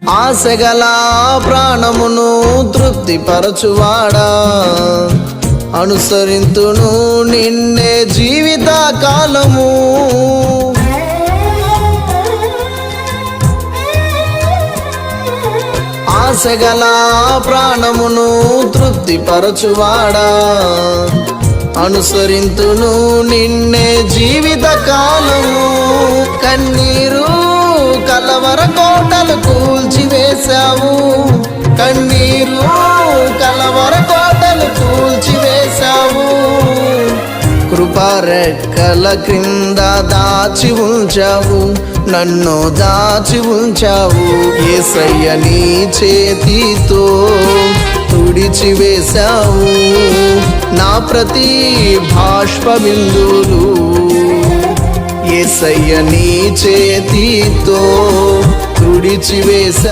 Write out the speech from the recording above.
ఆశగల ప్రాణమును తృప్తిపరచువాడా, అనుసరింతును నిన్నే జీవిత కాలము. ఆశగల ప్రాణమును తృప్తిపరచువాడా, అనుసరింతును నిన్నే జీవిత కాలము. కన్నీరు కలవర కోటలు కూల్చివేశావు, కన్నీరు కలవర కోటలు కూల్చివేశావు. కృపారెక్కల క్రింద దాచి ఉంచావు, నన్ను దాచి ఉంచావు. యేసయ్య నీ చేతితో తుడిచివేశావు నా ప్రతి బాష్ప బిందువులు. యేసయ్య నీ చేతితో తుడిచివేశావు.